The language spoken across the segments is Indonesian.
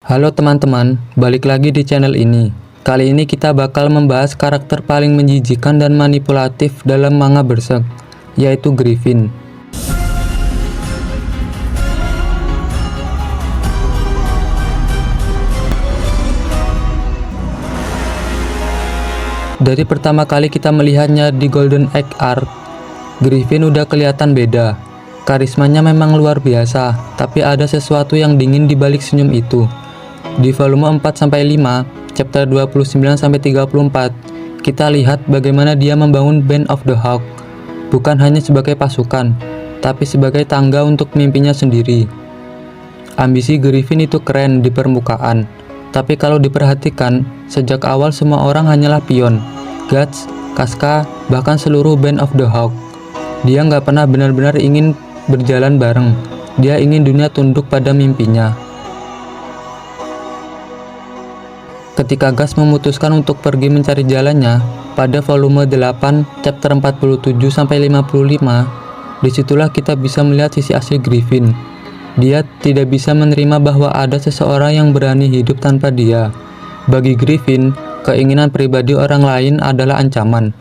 Halo teman-teman, balik lagi di channel ini. Kali ini kita bakal membahas karakter paling menjijikan dan manipulatif dalam manga Berserk, yaitu Griffin. Dari pertama kali kita melihatnya di Golden Egg Arc, Griffin udah kelihatan beda. Karismanya memang luar biasa, tapi ada sesuatu yang dingin di balik senyum itu. Di volume 4-5, chapter 29-34, kita lihat bagaimana dia membangun Band of the Hawk, bukan hanya sebagai pasukan, tapi sebagai tangga untuk mimpinya sendiri. Ambisi Griffin itu keren di permukaan, tapi kalau diperhatikan, sejak awal semua orang hanyalah pion. Guts, Casca, bahkan seluruh Band of the Hawk. Dia nggak pernah benar-benar ingin berjalan bareng. Dia ingin dunia tunduk pada mimpinya. Ketika Guts memutuskan untuk pergi mencari jalannya, pada volume 8, chapter 47-55, disitulah kita bisa melihat sisi asli Griffin. Dia tidak bisa menerima bahwa ada seseorang yang berani hidup tanpa dia. Bagi Griffin, keinginan pribadi orang lain adalah ancaman.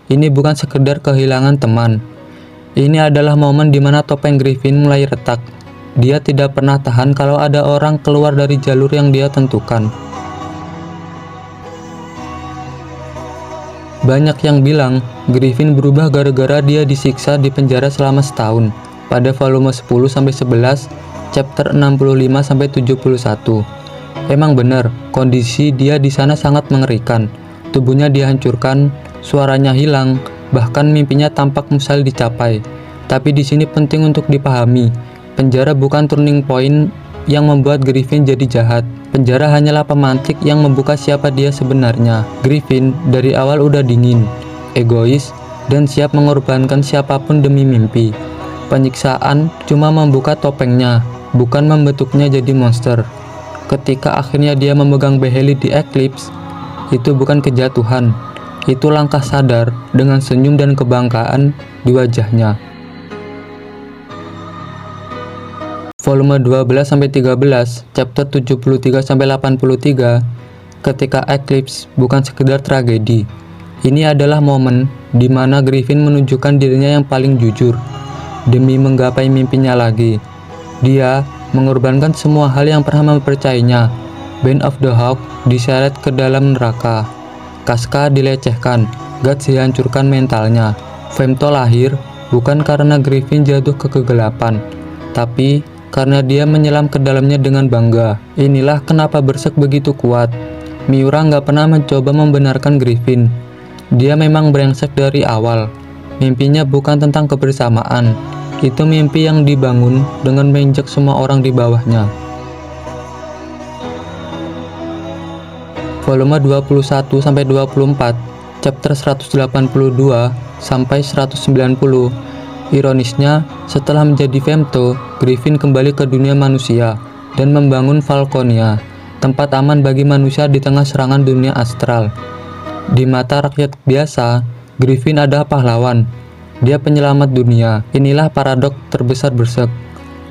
Ini bukan sekedar kehilangan teman. Ini adalah momen di mana topeng Griffin mulai retak. Dia tidak pernah tahan kalau ada orang keluar dari jalur yang dia tentukan. Banyak yang bilang Griffin berubah gara-gara dia disiksa di penjara selama setahun. Pada volume 10-11, chapter 65-71. Emang benar, kondisi dia di sana sangat mengerikan. Tubuhnya dihancurkan, suaranya hilang, bahkan mimpinya tampak mustahil dicapai. Tapi di sini penting untuk dipahami, penjara bukan turning point yang membuat Griffin jadi jahat. Penjara hanyalah pemantik yang membuka siapa dia sebenarnya. Griffin dari awal udah dingin, egois, dan siap mengorbankan siapapun demi mimpi. Penyiksaan cuma membuka topengnya, bukan membentuknya jadi monster. Ketika akhirnya dia memegang Behelit di Eclipse, itu bukan kejatuhan. Itu langkah sadar dengan senyum dan kebanggaan di wajahnya. Volume 12-13, chapter 73-83, ketika Eclipse bukan sekedar tragedi. Ini adalah momen di mana Griffin menunjukkan dirinya yang paling jujur demi menggapai mimpinya lagi. Dia mengorbankan semua hal yang pernah mempercayainya. Band of the Hawk diseret ke dalam neraka. Casca dilecehkan, Guts dihancurkan mentalnya. Femto lahir bukan karena Griffin jatuh ke kegelapan, tapi karena dia menyelam ke dalamnya dengan bangga. Inilah kenapa Berserk begitu kuat. Miura nggak pernah mencoba membenarkan Griffin. Dia memang brengsek dari awal. Mimpinya bukan tentang kebersamaan. Itu mimpi yang dibangun dengan menginjak semua orang di bawahnya. Volume 21-24, chapter 182-190. Ironisnya, setelah menjadi Femto, Griffin kembali ke dunia manusia dan membangun Falconia, tempat aman bagi manusia di tengah serangan dunia astral. Di mata rakyat biasa, Griffin adalah pahlawan. Dia penyelamat dunia. Inilah paradok terbesar Berserk.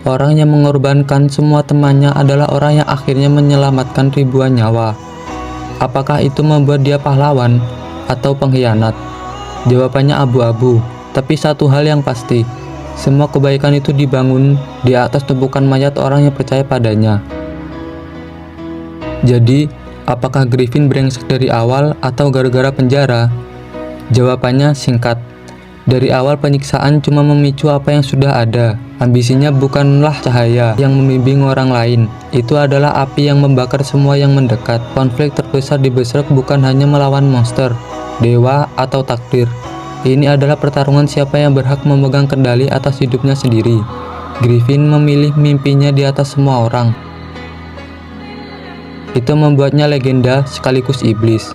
Orang yang mengorbankan semua temannya adalah orang yang akhirnya menyelamatkan ribuan nyawa. Apakah itu membuat dia pahlawan atau pengkhianat? Jawabannya abu-abu. Tapi satu hal yang pasti, semua kebaikan itu dibangun di atas tumpukan mayat orang yang percaya padanya. Jadi, apakah Griffin brengsek dari awal atau gara-gara penjara? Jawabannya singkat. Dari awal penyiksaan cuma memicu apa yang sudah ada. Ambisinya bukanlah cahaya yang membimbing orang lain. Itu adalah api yang membakar semua yang mendekat. Konflik terbesar di Berserk bukan hanya melawan monster, dewa, atau takdir. Ini adalah pertarungan siapa yang berhak memegang kendali atas hidupnya sendiri. Griffin memilih mimpinya di atas semua orang. Itu membuatnya legenda sekaligus iblis.